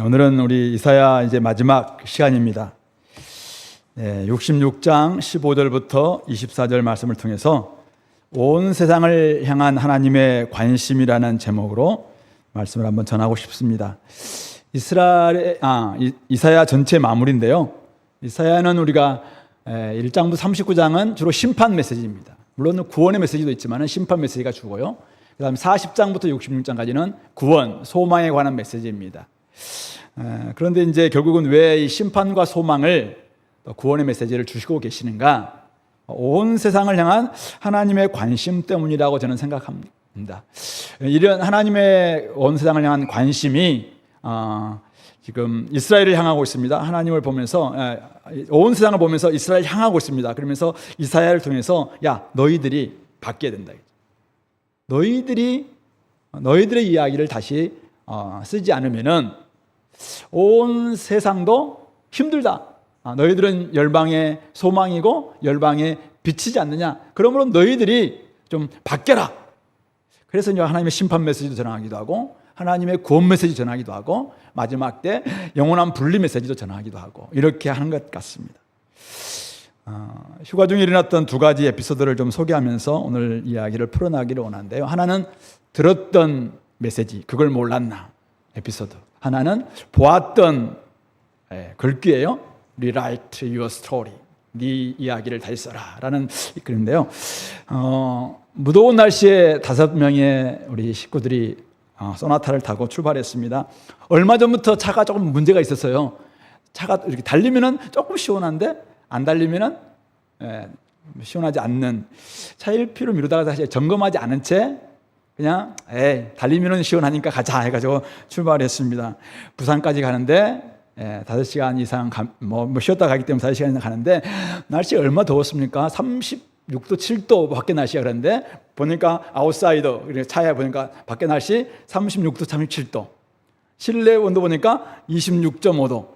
오늘은 우리 이사야 이제 마지막 시간입니다. 66장 15절부터 24절 말씀을 통해서 온 세상을 향한 하나님의 관심이라는 제목으로 말씀을 한번 전하고 싶습니다. 이사야 전체 마무리인데요. 이사야는 우리가 1장부터 39장은 주로 심판 메시지입니다. 물론 구원의 메시지도 있지만 심판 메시지가 주고요. 그 다음에 40장부터 66장까지는 구원, 소망에 관한 메시지입니다. 그런데 이제 결국은 왜 이 심판과 소망을 구원의 메시지를 주시고 계시는가? 온 세상을 향한 하나님의 관심 때문이라고 저는 생각합니다. 이런 하나님의 온 세상을 향한 관심이 지금 이스라엘을 향하고 있습니다. 하나님을 보면서 온 세상을 보면서 이스라엘을 향하고 있습니다. 그러면서 이사야를 통해서 야 너희들이 바뀌어야 된다. 너희들의 이야기를 다시 쓰지 않으면은 온 세상도 힘들다. 너희들은 열방의 소망이고 열방의 빛이지 않느냐. 그러므로 너희들이 좀 바뀌어라. 그래서 이제 하나님의 심판 메시지도 전하기도 하고 하나님의 구원 메시지 전하기도 하고 마지막 때 영원한 분리 메시지도 전하기도 하고 이렇게 하는 것 같습니다. 휴가 중에 일어났던 두 가지 에피소드를 좀 소개하면서 오늘 이야기를 풀어나가기를 원하는데요. 하나는 들었던 메시지, 그걸 몰랐나 에피소드. 하나는 보았던 글귀예요. Rewrite your story. 네 이야기를 다시 써라 라는 글인데요. 무더운 날씨에 5명의 우리 식구들이 소나타를 타고 출발했습니다. 얼마 전부터 차가 조금 문제가 있었어요. 차가 이렇게 달리면은 조금 시원한데 안 달리면은 시원하지 않는 차 1피로 미루다가 사실 점검하지 않은 채 그냥 달리면은 시원하니까 가자 해가지고 출발했습니다. 부산까지 가는데 5시간 이상 쉬었다 가기 때문에 5시간 이상 가는데 날씨가 얼마 더웠습니까? 36도 7도 밖에 날씨가 그런데 보니까 아웃사이더 차에 보니까 밖에 날씨 36도 37도 실내 온도 보니까 26.5도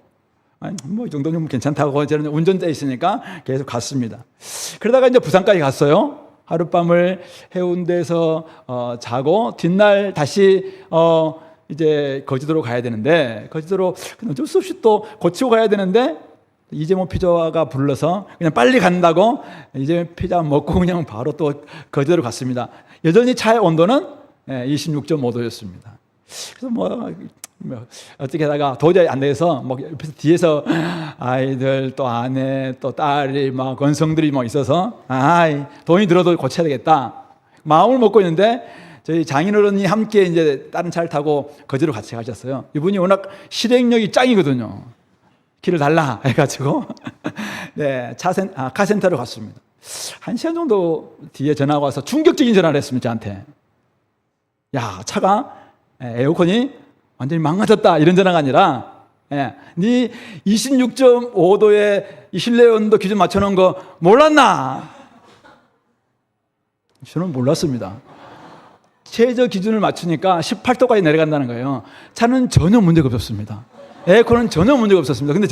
이 정도면 괜찮다고 저는 운전자에 있으니까 계속 갔습니다. 그러다가 이제 부산까지 갔어요. 하룻밤을 해운대에서 자고 뒷날 다시 이제 거제도로 가야 되는데 거제도로 어쩔 수 없이 또 고치고 가야 되는데 이재모 피자가 불러서 그냥 빨리 간다고 이재모 피자 먹고 그냥 바로 또 거제도로 갔습니다. 여전히 차의 온도는 26.5도였습니다. 그래서 어떻게 하다가 도저히 안 돼서 옆에서 뒤에서 아이들 또 아내 또 딸이 건성들이 있어서 돈이 들어도 고쳐야 되겠다 마음을 먹고 있는데 저희 장인어른이 함께 이제 다른 차를 타고 거제로 같이 가셨어요. 이분이 워낙 실행력이 짱이거든요. 길을 달라 해가지고 카센터로 갔습니다. 1시간 정도 뒤에 전화가 와서 충격적인 전화를 했습니다. 저한테 야 차가 에어컨이 완전히 망가졌다 이런 전화가 아니라 네 26.5도의 이 실내 온도 기준 맞춰놓은 거 몰랐나? 저는 몰랐습니다. 최저 기준을 맞추니까 18도까지 내려간다는 거예요. 차는 전혀 문제가 없었습니다. 에어컨은 전혀 문제가 없었습니다. 근데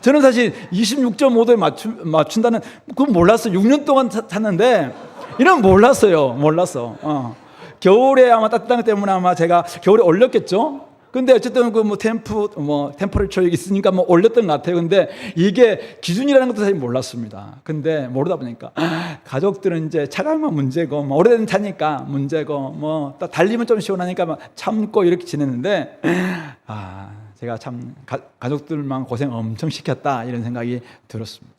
저는 사실 26.5도에 맞춘다는 그건 몰랐어요. 6년 동안 탔는데 이런 몰랐어요. 겨울에 아마 따뜻한 것 때문에 아마 제가 겨울에 올렸겠죠. 근데 어쨌든 템퍼레처 있으니까 올렸던 것 같아요. 근데 이게 기준이라는 것도 사실 몰랐습니다. 근데 모르다 보니까 가족들은 이제 차가 문제고 오래된 차니까 문제고 또 달리면 좀 시원하니까 참고 이렇게 지냈는데 제가 참 가족들만 고생 엄청 시켰다 이런 생각이 들었습니다.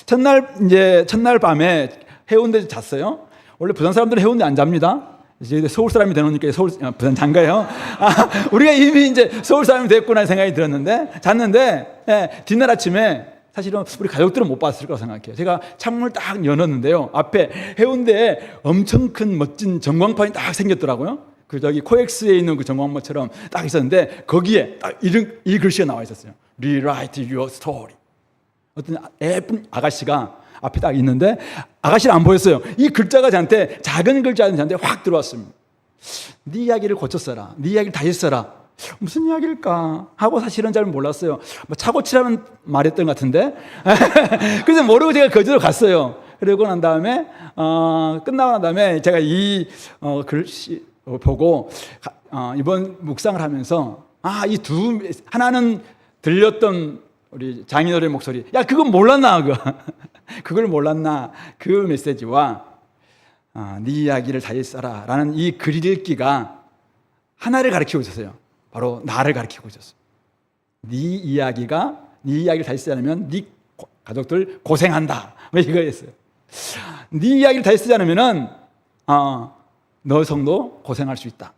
첫날 밤에 해운대에 잤어요. 원래 부산 사람들은 해운대 안 잡니다. 이제 서울 사람이 되놓으니까 부산 장가요. 우리가 이미 이제 서울 사람이 됐구나 생각이 들었는데 잤는데 뒷날 아침에 사실은 우리 가족들은 못 봤을 거라고 생각해요. 제가 창문을 딱 열었는데요. 앞에 해운대에 엄청 큰 멋진 전광판이 딱 생겼더라고요. 코엑스에 있는 그 전광판처럼 딱 있었는데 거기에 딱 이 글씨가 나와 있었어요. Rewrite your story. 어떤 예쁜 아가씨가 앞에 딱 있는데 아가씨는 안 보였어요. 이 글자가 저한테 작은 글자는 저한테 확 들어왔습니다. 네 이야기를 고쳐 써라. 네 이야기를 다시 써라. 무슨 이야기일까 하고 사실은 잘 몰랐어요. 차 고치라는 말했던 것 같은데 그래서 모르고 제가 거제도로 갔어요. 그러고 난 다음에 끝나고 난 다음에 제가 이 글씨 보고 이번 묵상을 하면서 하나는 들렸던 우리 장인어른의 목소리. 야, 그건 몰랐나, 그걸 몰랐나. 그 메시지와 네 이야기를 다시 써라 라는 이 글 읽기가 하나를 가르치고 있었어요. 바로 나를 가르치고 있었어요. 네 이야기를 다시 쓰려면 네 가족들 고생한다. 왜 이거였어요? 네 이야기를 다시 쓰지 않으면은 너 성도 고생할 수 있다.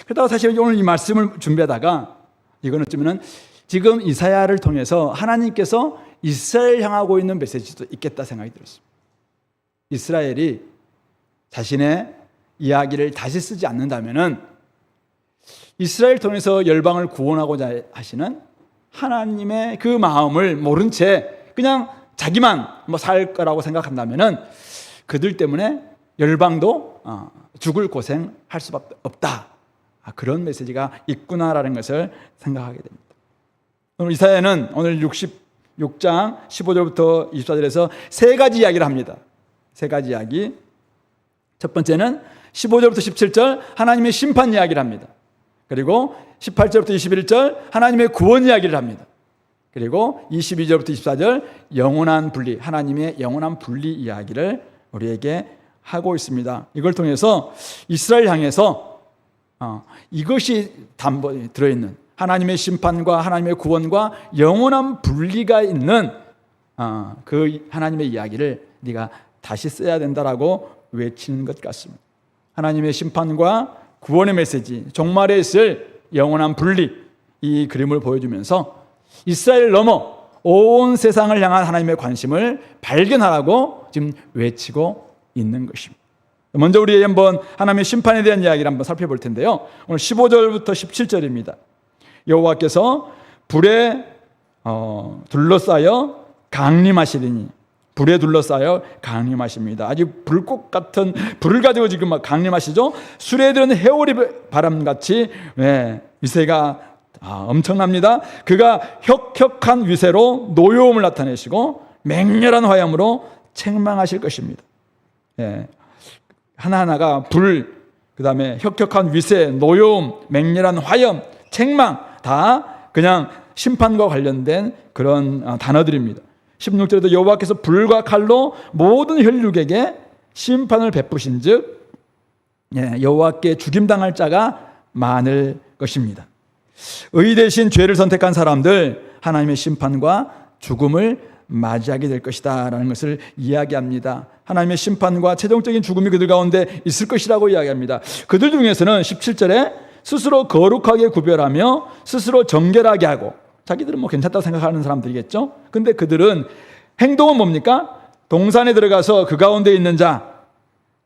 그러다가 사실 오늘 이 말씀을 준비하다가 이거는 어쩌면은 지금 이사야를 통해서 하나님께서 이스라엘 향하고 있는 메시지도 있겠다 생각이 들었습니다. 이스라엘이 자신의 이야기를 다시 쓰지 않는다면은 이스라엘 통해서 열방을 구원하고자 하시는 하나님의 그 마음을 모른 채 그냥 자기만 살 거라고 생각한다면은 그들 때문에 열방도 죽을 고생할 수밖에 없다. 그런 메시지가 있구나라는 것을 생각하게 됩니다. 오늘 이사야는 오늘 66장 15절부터 24절에서 세 가지 이야기를 합니다. 세 가지 이야기. 첫 번째는 15절부터 17절 하나님의 심판 이야기를 합니다. 그리고 18절부터 21절 하나님의 구원 이야기를 합니다. 그리고 22절부터 24절 영원한 분리, 하나님의 영원한 분리 이야기를 우리에게 하고 있습니다. 이걸 통해서 이스라엘 향해서 이것이 들어있는 하나님의 심판과 하나님의 구원과 영원한 분리가 있는 그 하나님의 이야기를 네가 다시 써야 된다라고 외치는 것 같습니다. 하나님의 심판과 구원의 메시지, 종말에 있을 영원한 분리, 이 그림을 보여주면서 이스라엘 넘어 온 세상을 향한 하나님의 관심을 발견하라고 지금 외치고 있는 것입니다. 먼저 우리 한번 하나님의 심판에 대한 이야기를 한번 살펴볼 텐데요. 오늘 15절부터 17절입니다. 여호와께서 불에 둘러싸여 강림하시리니, 불에 둘러싸여 강림하십니다. 아주 불꽃 같은 불을 가지고 지금 막 강림하시죠. 술에 들은 해오리 바람같이 위세가 엄청납니다. 그가 혁혁한 위세로 노여움을 나타내시고 맹렬한 화염으로 책망하실 것입니다. 하나하나가 불, 그 다음에 혁혁한 위세, 노여움, 맹렬한 화염, 책망, 다 그냥 심판과 관련된 그런 단어들입니다. 16절에도 여호와께서 불과 칼로 모든 혈육에게 심판을 베푸신 즉 여호와께 죽임당할 자가 많을 것입니다. 의 대신 죄를 선택한 사람들 하나님의 심판과 죽음을 맞이하게 될 것이다 라는 것을 이야기합니다. 하나님의 심판과 최종적인 죽음이 그들 가운데 있을 것이라고 이야기합니다. 그들 중에서는 17절에 스스로 거룩하게 구별하며 스스로 정결하게 하고, 자기들은 괜찮다고 생각하는 사람들이겠죠. 근데 그들은 행동은 뭡니까? 동산에 들어가서 그 가운데 있는 자,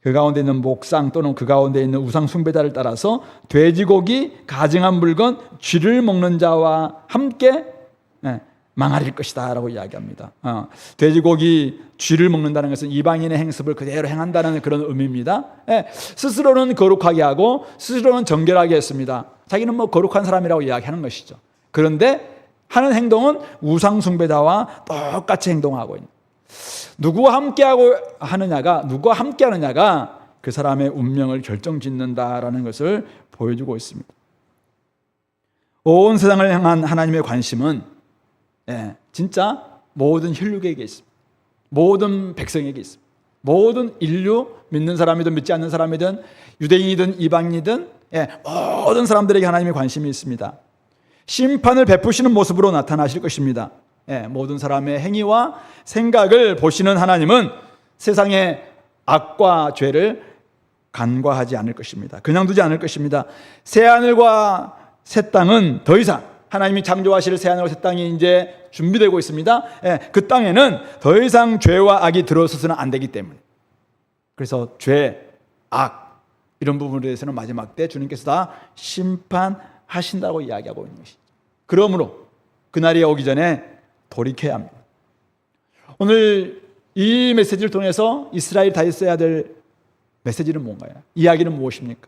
그 가운데 있는 목상 또는 그 가운데 있는 우상 숭배자를 따라서 돼지고기, 가증한 물건, 쥐를 먹는 자와 함께 망할 것이다 라고 이야기합니다. 돼지고기, 쥐를 먹는다는 것은 이방인의 행습을 그대로 행한다는 그런 의미입니다. 스스로는 거룩하게 하고 스스로는 정결하게 했습니다. 자기는 거룩한 사람이라고 이야기하는 것이죠. 그런데 하는 행동은 우상 숭배자와 똑같이 행동하고 있는, 누구와 함께하느냐가 그 사람의 운명을 결정짓는다라는 것을 보여주고 있습니다. 온 세상을 향한 하나님의 관심은 진짜 모든 혈육에게 있습니다. 모든 백성에게 있습니다. 모든 인류, 믿는 사람이든 믿지 않는 사람이든 유대인이든 이방인이든 모든 사람들에게 하나님의 관심이 있습니다. 심판을 베푸시는 모습으로 나타나실 것입니다. 모든 사람의 행위와 생각을 보시는 하나님은 세상의 악과 죄를 간과하지 않을 것입니다. 그냥 두지 않을 것입니다. 새하늘과 새 땅은 더 이상 하나님이 창조하실 새하늘과 새 땅이 이제 준비되고 있습니다. 그 땅에는 더 이상 죄와 악이 들어서서는 안 되기 때문에, 그래서 죄, 악 이런 부분에 대해서는 마지막 때 주님께서 다 심판하신다고 이야기하고 있는 것이죠. 그러므로 그날이 오기 전에 돌이켜야 합니다. 오늘 이 메시지를 통해서 이스라엘이 다시 써야 될 메시지는 뭔가요? 이야기는 무엇입니까?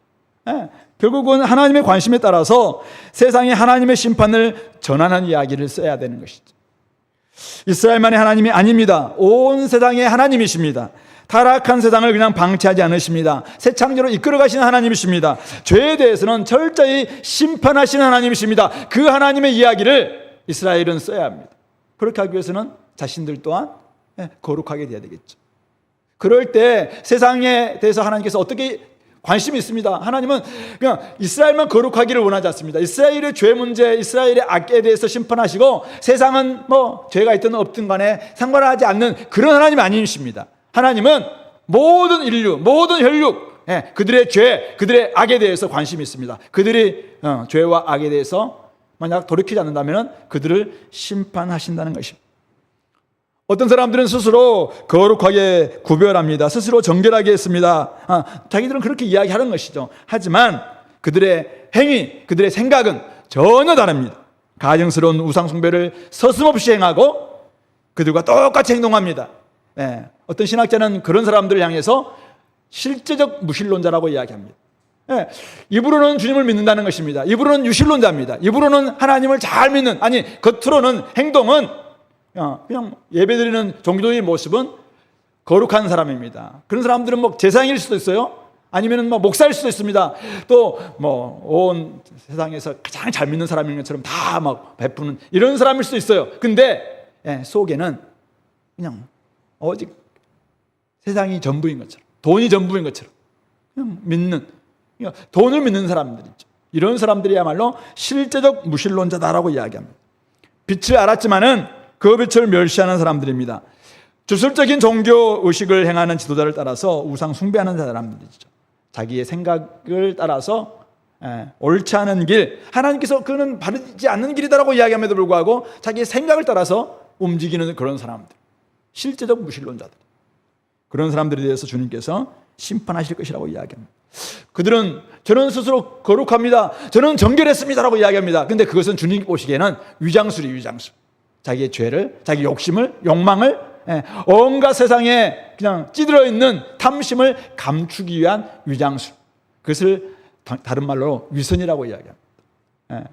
결국은 하나님의 관심에 따라서 세상에 하나님의 심판을 전하는 이야기를 써야 되는 것이죠. 이스라엘만의 하나님이 아닙니다. 온 세상의 하나님이십니다. 타락한 세상을 그냥 방치하지 않으십니다. 새 창조로 이끌어 가시는 하나님이십니다. 죄에 대해서는 철저히 심판하시는 하나님이십니다. 그 하나님의 이야기를 이스라엘은 써야 합니다. 그렇게 하기 위해서는 자신들 또한 거룩하게 돼야 되겠죠. 그럴 때 세상에 대해서 하나님께서 어떻게 관심이 있습니다. 하나님은 그냥 이스라엘만 거룩하기를 원하지 않습니다. 이스라엘의 죄 문제, 이스라엘의 악에 대해서 심판하시고 세상은 뭐 죄가 있든 없든 간에 상관하지 않는 그런 하나님이 아니십니다. 하나님은 모든 인류, 모든 혈육, 그들의 죄, 그들의 악에 대해서 관심이 있습니다. 그들이 죄와 악에 대해서 만약 돌이키지 않는다면 그들을 심판하신다는 것입니다. 어떤 사람들은 스스로 거룩하게 구별합니다. 스스로 정결하게 했습니다. 자기들은 그렇게 이야기하는 것이죠. 하지만 그들의 행위, 그들의 생각은 전혀 다릅니다. 가증스러운 우상 숭배를 서슴없이 행하고 그들과 똑같이 행동합니다. 어떤 신학자는 그런 사람들을 향해서 실제적 무신론자라고 이야기합니다. 입으로는 주님을 믿는다는 것입니다. 입으로는 유신론자입니다. 입으로는 하나님을 잘 믿는, 아니 겉으로는 행동은 그냥 예배드리는 종교의 모습은 거룩한 사람입니다. 그런 사람들은 뭐 제사장일 수도 있어요. 아니면 뭐 목사일 수도 있습니다. 또 뭐 온 세상에서 가장 잘 믿는 사람인 것처럼 다 막 베푸는 이런 사람일 수도 있어요. 근데 속에는 그냥 오직 세상이 전부인 것처럼, 돈이 전부인 것처럼 그냥 믿는, 돈을 믿는 사람들이죠. 이런 사람들이야말로 실제적 무신론자다라고 이야기합니다. 빛을 알았지만은 그 빛을 멸시하는 사람들입니다. 주술적인 종교 의식을 행하는 지도자를 따라서 우상 숭배하는 사람들이죠. 자기의 생각을 따라서 옳지 않은 길, 하나님께서 그는 바르지 않는 길이다라고 이야기함에도 불구하고 자기의 생각을 따라서 움직이는 그런 사람들, 실제적 무신론자들, 그런 사람들에 대해서 주님께서 심판하실 것이라고 이야기합니다. 그들은 저는 스스로 거룩합니다, 저는 정결했습니다라고 이야기합니다. 근데 그것은 주님 보시기에는 위장술이에요. 위장술. 자기의 죄를, 자기 욕심을, 욕망을, 온갖 세상에 그냥 찌들어 있는 탐심을 감추기 위한 위장술. 그것을 다른 말로 위선이라고 이야기합니다.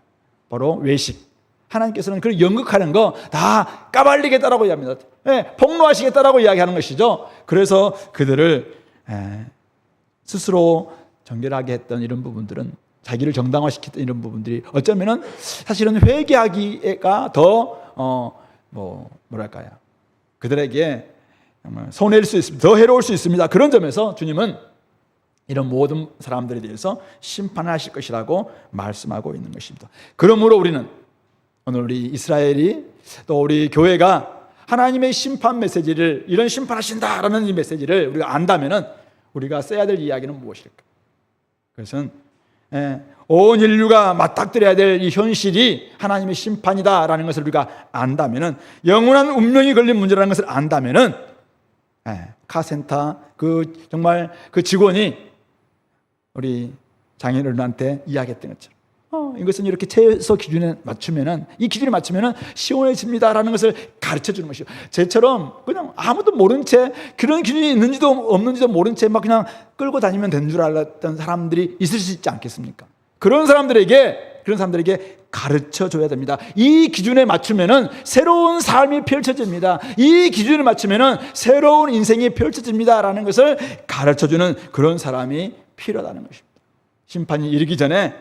바로 외식. 하나님께서는 그걸 연극하는 거 다 까발리겠다라고 이야기합니다. 폭로하시겠다라고 이야기하는 것이죠. 그래서 그들을 스스로 정결하게 했던 이런 부분들은, 자기를 정당화시켰던 이런 부분들이 어쩌면은 사실은 회개하기가 더 뭐랄까요, 그들에게 손해일 수 있습니다. 더 해로울 수 있습니다. 그런 점에서 주님은 이런 모든 사람들에 대해서 심판하실 것이라고 말씀하고 있는 것입니다. 그러므로 우리는 오늘 우리 이스라엘이 또 우리 교회가 하나님의 심판 메시지를, 이런 심판하신다라는 이 메시지를 우리가 안다면은 우리가 써야 될 이야기는 무엇일까? 그것은 온 인류가 맞닥뜨려야 될 이 현실이 하나님의 심판이다라는 것을 우리가 안다면은, 영원한 운명이 걸린 문제라는 것을 안다면은, 카센터 정말 그 직원이 우리 장인어른한테 이야기했던 것처럼 이것은 이렇게 최소 기준에 맞추면은, 이 기준에 맞추면은 시원해집니다라는 것을 가르쳐 주는 것이요. 쟤처럼 그냥 아무도 모른 채, 그런 기준이 있는지도 없는지도 모른 채 막 그냥 끌고 다니면 되는 줄 알았던 사람들이 있을 수 있지 않겠습니까? 그런 사람들에게 가르쳐 줘야 됩니다. 이 기준에 맞추면은 새로운 삶이 펼쳐집니다. 이 기준에 맞추면은 새로운 인생이 펼쳐집니다라는 것을 가르쳐 주는 그런 사람이 필요하다는 것입니다. 심판이 이르기 전에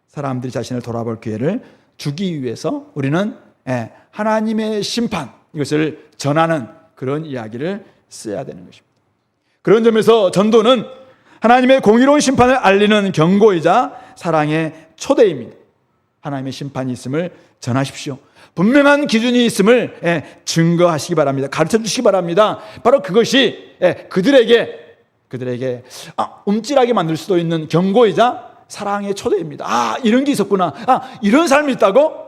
사람들이 자신을 돌아볼 기회를 주기 위해서 우리는 하나님의 심판, 이것을 전하는 그런 이야기를 써야 되는 것입니다. 그런 점에서 전도는 하나님의 공의로운 심판을 알리는 경고이자 사랑의 초대입니다. 하나님의 심판이 있음을 전하십시오. 분명한 기준이 있음을 증거하시기 바랍니다. 가르쳐 주시기 바랍니다. 바로 그것이 그들에게 움찔하게 만들 수도 있는 경고이자 사랑의 초대입니다. 이런 게 있었구나. 이런 삶이 있다고?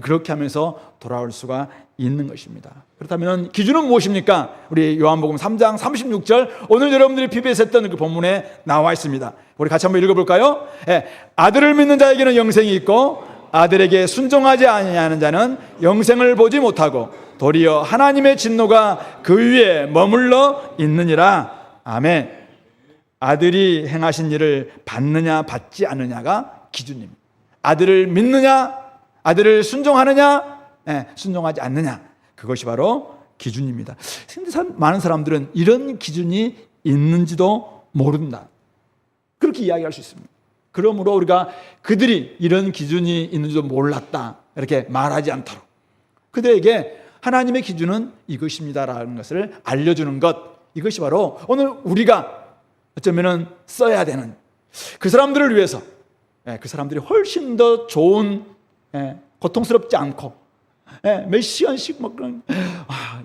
그렇게 하면서 돌아올 수가 있는 것입니다. 그렇다면 기준은 무엇입니까? 우리 요한복음 3장 36절, 오늘 여러분들이 PBS 했던 그 본문에 나와 있습니다. 우리 같이 한번 읽어볼까요? 아들을 믿는 자에게는 영생이 있고 아들에게 순종하지 아니하는 자는 영생을 보지 못하고 도리어 하나님의 진노가 그 위에 머물러 있느니라. 아멘. 아들이 행하신 일을 받느냐 받지 않느냐가 기준입니다. 아들을 믿느냐, 아들을 순종하느냐, 순종하지 않느냐, 그것이 바로 기준입니다. 근데 많은 사람들은 이런 기준이 있는지도 모른다, 그렇게 이야기할 수 있습니다. 그러므로 우리가 그들이 이런 기준이 있는지도 몰랐다 이렇게 말하지 않도록 그들에게 하나님의 기준은 이것입니다라는 것을 알려주는 것, 이것이 바로 오늘 우리가 어쩌면 써야 되는, 그 사람들을 위해서 그 사람들이 훨씬 더 좋은, 고통스럽지 않고 몇 시간씩 막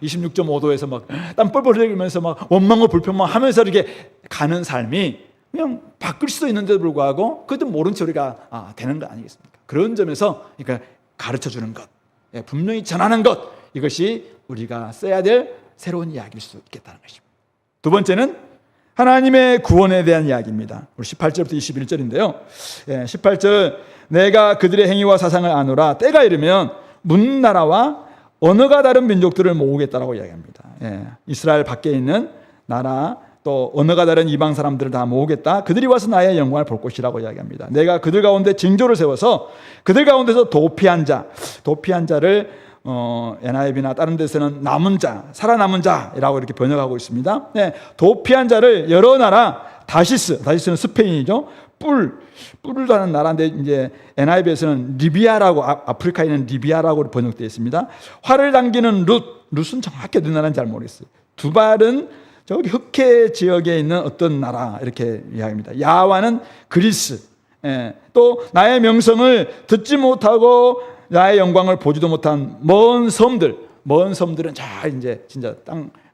26.5도에서 막 땀 뻘뻘 흘리면서 막 원망과 불평만 하면서 이렇게 가는 삶이 그냥 바뀔 수도 있는데도 불구하고 그것도 모른 채 우리가 되는 거 아니겠습니까? 그런 점에서 그러니까 가르쳐 주는 것, 분명히 전하는 것, 이것이 우리가 써야 될 새로운 이야기일 수 있겠다는 것입니다. 두 번째는 하나님의 구원에 대한 이야기입니다. 우리 18절부터 21절인데요. 18절, 내가 그들의 행위와 사상을 아노라. 때가 이르면 문나라와 언어가 다른 민족들을 모으겠다라고 이야기합니다. 이스라엘 밖에 있는 나라 또 언어가 다른 이방 사람들을 다 모으겠다. 그들이 와서 나의 영광을 볼 것이라고 이야기합니다. 내가 그들 가운데 징조를 세워서 그들 가운데서 도피한 자를 NIV나 다른 데서는 남은 자, 살아남은 자라고 이렇게 번역하고 있습니다. 도피한 자를 여러 나라, 다시스는 스페인이죠. 뿔을 다는 나라인데 이제 NIV에서는 리비아라고, 아프리카에 있는 리비아라고 번역되어 있습니다. 활을 당기는 룻은 정확히 어디 나라인지 잘 모르겠어요. 두발은 저기 흑해 지역에 있는 어떤 나라 이렇게 이야기합니다. 야와는 그리스. 또 나의 명성을 듣지 못하고 나의 영광을 보지도 못한 먼 섬들은 이제 진짜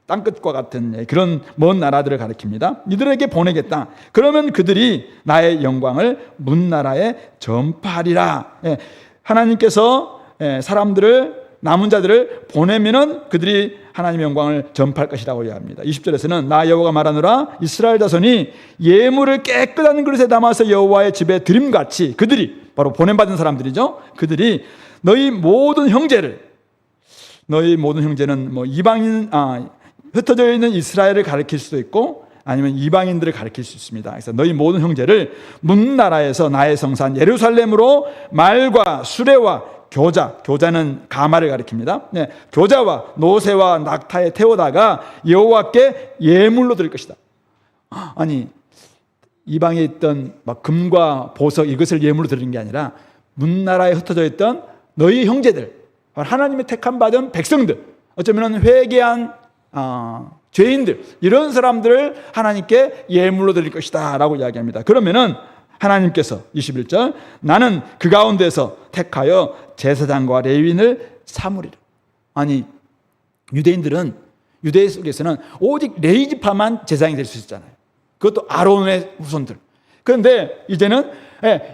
땅끝과 같은 그런 먼 나라들을 가리킵니다. 이들에게 보내겠다. 그러면 그들이 나의 영광을 문나라에 전파하리라. 하나님께서 남은 자들을 보내면은 그들이 하나님의 영광을 전파할 것이라고 이야기합니다. 20절에서는 나 여호와가 말하노라. 이스라엘 자손이 예물을 깨끗한 그릇에 담아서 여호와의 집에 드림같이, 그들이 바로 보냄받은 사람들이죠. 그들이 너희 모든 형제는 뭐 이방인, 흩어져 있는 이스라엘을 가리킬 수도 있고 아니면 이방인들을 가리킬 수 있습니다. 그래서 너희 모든 형제를 문나라에서 나의 성산 예루살렘으로 말과 수레와 교자는 가마를 가리킵니다. 교자와 노새와 낙타에 태우다가 여호와께 예물로 드릴 것이다. 아니, 이방에 있던 막 금과 보석 이것을 예물로 드리는 게 아니라 문나라에 흩어져 있던 너희 형제들, 하나님의 택함 받은 백성들, 어쩌면 회개한 죄인들, 이런 사람들을 하나님께 예물로 드릴 것이다 라고 이야기합니다. 그러면은 하나님께서 21절, 나는 그 가운데서 택하여 제사장과 레위인을 삼으리라. 아니, 유대 속에서는 오직 레위 지파만 제사장이 될 수 있잖아요. 그것도 아론의 후손들. 그런데 이제는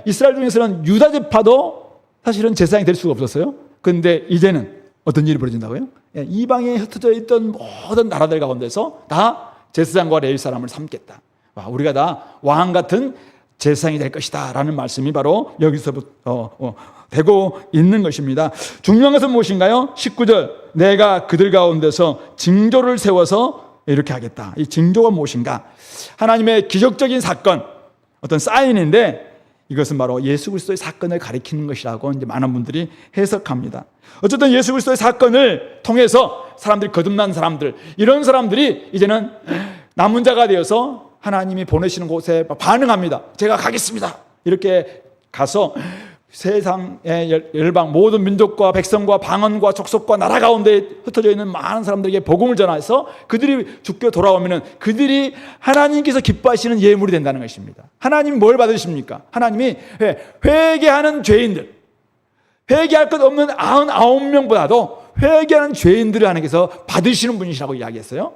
이스라엘 중에서는 유다 지파도 사실은 제사장이 될 수가 없었어요. 그런데 이제는 어떤 일이 벌어진다고요? 이방에 흩어져 있던 모든 나라들 가운데서 다 제사장과 레위 사람을 삼겠다. 우리가 다 왕 같은 제사장이 될 것이다 라는 말씀이 바로 여기서부터 되고 있는 것입니다. 중요한 것은 무엇인가요? 19절, 내가 그들 가운데서 징조를 세워서 이렇게 하겠다. 이 징조가 무엇인가? 하나님의 기적적인 사건, 어떤 사인인데 이것은 바로 예수 그리스도의 사건을 가리키는 것이라고 이제 많은 분들이 해석합니다. 어쨌든 예수 그리스도의 사건을 통해서 사람들이 거듭난 사람들, 이런 사람들이 이제는 남은 자가 되어서 하나님이 보내시는 곳에 반응합니다. 제가 가겠습니다. 이렇게 가서 세상의 열방 모든 민족과 백성과 방언과 족속과 나라 가운데 흩어져 있는 많은 사람들에게 복음을 전해서 그들이 죽게 돌아오면 그들이 하나님께서 기뻐하시는 예물이 된다는 것입니다. 하나님이 뭘 받으십니까? 하나님이 회개하는 죄인들, 회개할 것 없는 99명보다도 회개하는 죄인들을 하나님께서 받으시는 분이시라고 이야기했어요.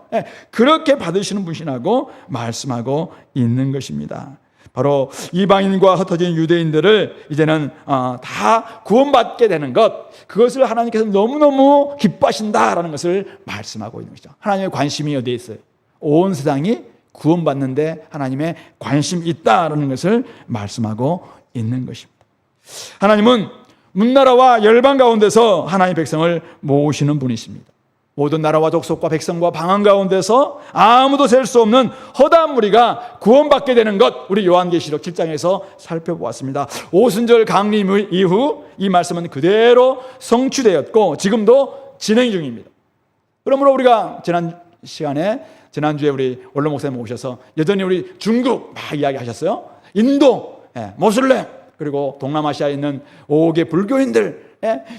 그렇게 받으시는 분이라고 말씀하고 있는 것입니다. 바로 이방인과 흩어진 유대인들을 이제는 다 구원받게 되는 것, 그것을 하나님께서 너무너무 기뻐하신다라는 것을 말씀하고 있는 것이죠. 하나님의 관심이 어디에 있어요? 온 세상이 구원받는데 하나님의 관심이 있다라는 것을 말씀하고 있는 것입니다. 하나님은 문나라와 열방 가운데서 하나님의 백성을 모으시는 분이십니다. 모든 나라와 족속과 백성과 방언 가운데서 아무도 셀 수 없는 허다한 무리가 구원받게 되는 것, 우리 요한계시록 7장에서 살펴보았습니다. 오순절 강림 이후 이 말씀은 그대로 성취되었고 지금도 진행 중입니다. 그러므로 우리가 지난주에 우리 원로 목사님 오셔서 여전히 우리 중국 막 이야기하셨어요. 인도, 모슬렘, 그리고 동남아시아에 있는 5개 불교인들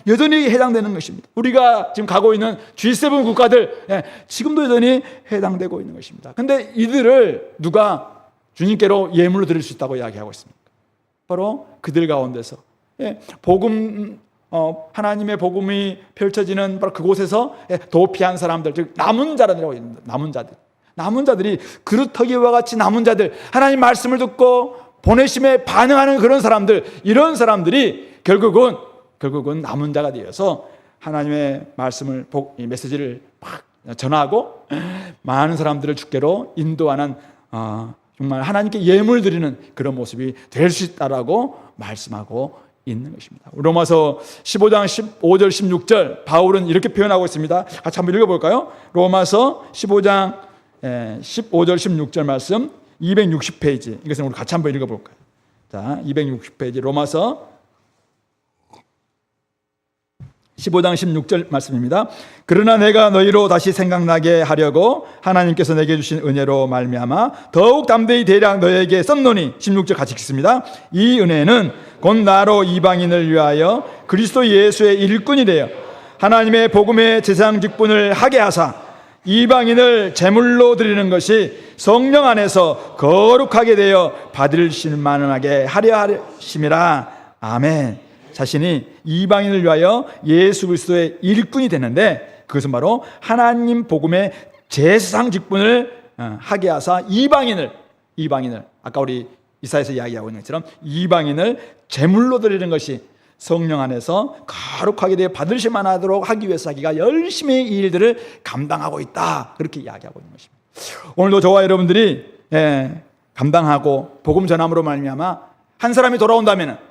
여전히 해당되는 것입니다. 우리가 지금 가고 있는 G7 국가들 지금도 여전히 해당되고 있는 것입니다. 근데 이들을 누가 주님께로 예물로 드릴 수 있다고 이야기하고 있습니다. 바로 그들 가운데서 복음, 하나님의 복음이 펼쳐지는 바로 그곳에서 도피한 사람들, 즉 남은 자라고 있습니다. 남은 자들이 그루터기와 같이 남은 자들, 하나님 말씀을 듣고 보내심에 반응하는 그런 사람들, 이런 사람들이 결국은 남은 자가 되어서 하나님의 말씀을, 이 메시지를 막 전하고 많은 사람들을 주께로 인도하는 정말 하나님께 예물 드리는 그런 모습이 될 수 있다라고 말씀하고 있는 것입니다. 로마서 15장 15절 16절 바울은 이렇게 표현하고 있습니다. 같이 한번 읽어볼까요? 로마서 15장 15절 16절 말씀 260페이지, 이것은 우리 같이 한번 읽어볼까요? 자, 260페이지 로마서 15장 16절 말씀입니다. 그러나 내가 너희로 다시 생각나게 하려고 하나님께서 내게 주신 은혜로 말미암아 더욱 담대히 대략 너희에게 썼노니, 16절 같이 읽습니다. 이 은혜는 곧 나로 이방인을 위하여 그리스도 예수의 일꾼이 되어 하나님의 복음의 제사장 직분을 하게 하사 이방인을 제물로 드리는 것이 성령 안에서 거룩하게 되어 받으실 만하게 하려 하심이라. 아멘. 자신이 이방인을 위하여 예수 그리스도의 일꾼이 되는데, 그것은 바로 하나님 복음의 제사장 직분을 하게 하사 이방인을 아까 우리 이사야에서 이야기하고 있는 것처럼 이방인을 제물로 드리는 것이 성령 안에서 거룩하게 되어 받으실 만하도록 하기 위해서 자기가 열심히 이 일들을 감당하고 있다, 그렇게 이야기하고 있는 것입니다. 오늘도 저와 여러분들이 감당하고 복음 전함으로 말미암아 한 사람이 돌아온다면,